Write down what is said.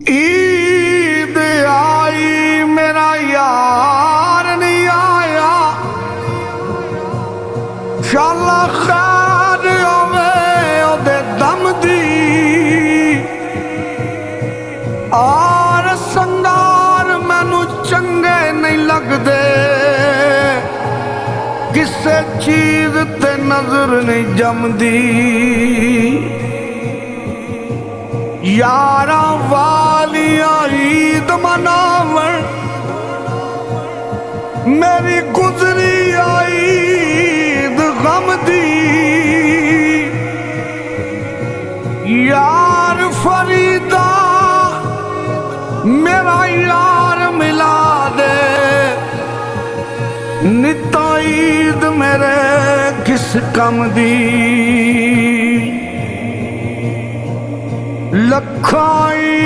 ईद आई मेरा यार नहीं आया, शाला खैर होवे ओदे दम दी। और संगार मैनू चंगे नहीं लगदे, किसे चीज ते नजर नहीं जमदी। यारा वालिया ईद मनावन मेरी गुजरी आई ईद गम दी। यार फरीदा मेरा यार मिला दे, निता ईद मेरे किस कम दी। लखाई